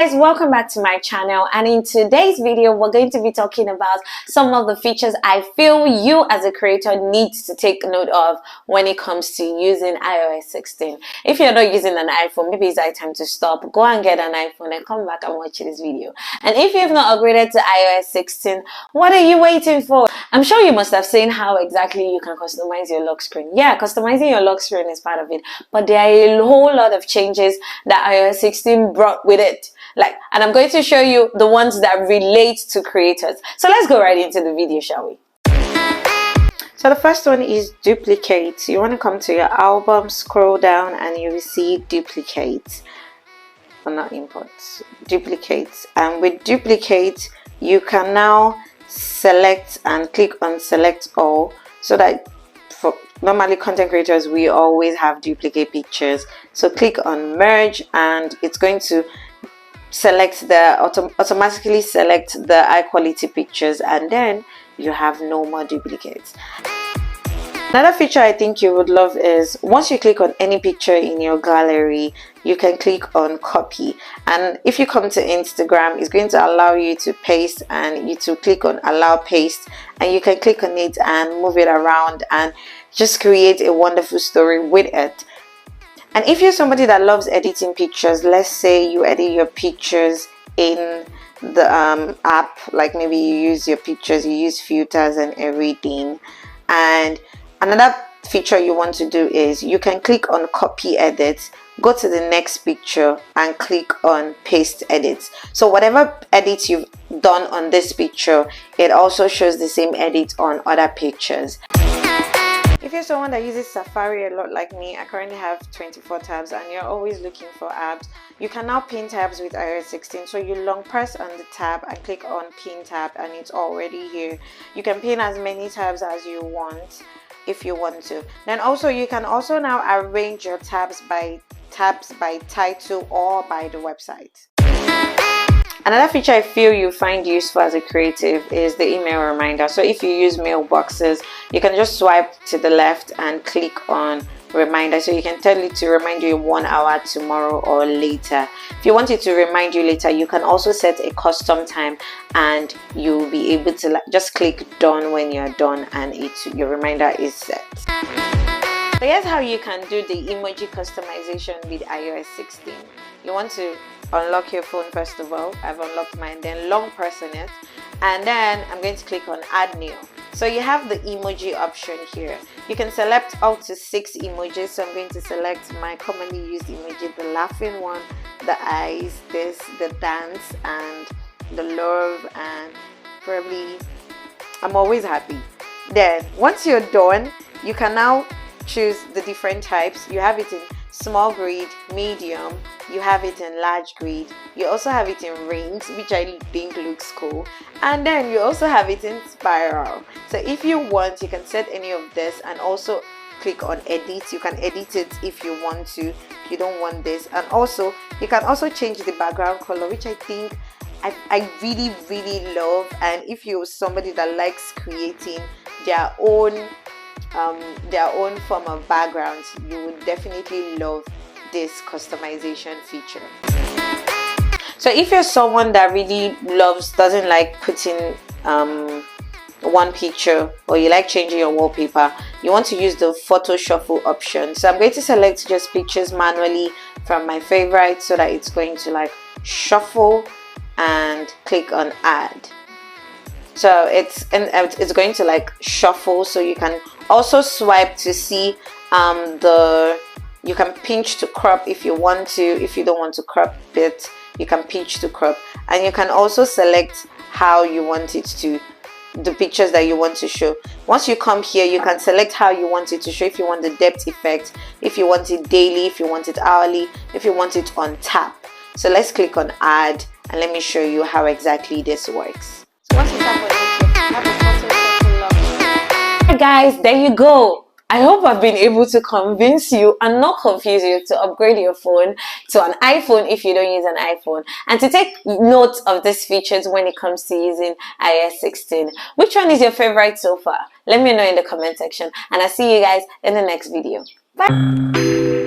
Guys, welcome back to my channel, and in today's video we're going to be talking about some of the features I feel you as a creator needs to take note of when it comes to using iOS 16. If you're not using an iPhone, maybe it's high time to stop, go and get an iPhone and come back and watch this video. And if you've not upgraded to iOS 16, what are you waiting for? I'm sure you must have seen how exactly you can customize your lock screen. Yeah, customizing your lock screen is part of it, but there are a whole lot of changes that iOS 16 brought with it. And I'm going to show you the ones that relate to creators. So let's go right into the video, shall we? So the first one is duplicate. You want to come to your album, scroll down, and you will see duplicate. Well, not imports, duplicate. And with duplicate, you can now select and click on select all, so that for normally content creators we always have duplicate pictures. So click on merge and it's going to select automatically select the high quality pictures, and then you have no more duplicates. Another feature I think you would love is once you click on any picture in your gallery, you can click on copy, and if you come to Instagram, it's going to allow you to paste, and you to click on allow paste, and you can click on it and move it around and just create a wonderful story with it. And if you're somebody that loves editing pictures, let's say you edit your pictures in the app, like maybe you use your pictures, you use filters and everything. And another feature you want to do is you can click on copy edit, go to the next picture and click on paste edits. So whatever edits you've done on this picture, it also shows the same edit on other pictures. If you're someone that uses Safari a lot like me, I currently have 24 tabs and you're always looking for apps, you can now pin tabs with iOS 16. So you long press on the tab and click on pin tab and it's already here. You can pin as many tabs as you want if you want to. Then also you can also now arrange your tabs by title or by the website. Another feature I feel you find useful as a creative is the email reminder. So if you use mailboxes, you can just swipe to the left and click on reminder, so you can tell it to remind you 1 hour tomorrow or later. If you want it to remind you later, you can also set a custom time and you'll be able to just click done when you're done and your reminder is set. So here's how you can do the emoji customization with iOS 16. You want to unlock your phone first of all. I've unlocked mine, then long press on it, and then I'm going to click on add new. So you have the emoji option here. You can select up to 6 emojis. So I'm going to select my commonly used emoji, the laughing one, the eyes, the dance, and the love, and probably I'm always happy. Then once you're done, you can now choose the different types. You have it in small grid, medium, you have it in large grid, you also have it in rings, which I think looks cool, and then you also have it in spiral. So if you want, you can set any of this and also click on edit. You can edit it if you want to, if you don't want this. And also you can also change the background color, which I think I really love. And if you're somebody that likes creating their own form of backgrounds, you would definitely love this customization feature. So if you're someone that really doesn't like putting one picture, or you like changing your wallpaper, you want to use the photo shuffle option. So I'm going to select just pictures manually from my favorite, so that it's going to shuffle, and click on add. So it's going to shuffle. So you can also swipe to see you can pinch to crop if you want to. If you don't want to crop it, you can pinch to crop, and you can also select how you want it to, the pictures that you want to show. Once you come here, you can select how you want it to show. If you want the depth effect, if you want it daily, if you want it hourly, if you want it on tap. So let's click on add and let me show you how exactly this works. So once you tap on it, you have a photo option. Hey guys, there you go. I hope I've been able to convince you and not confuse you to upgrade your phone to an iPhone if you don't use an iPhone, and to take note of these features when it comes to using iOS 16. Which one is your favorite so far? Let me know in the comment section, and I'll see you guys in the next video. Bye!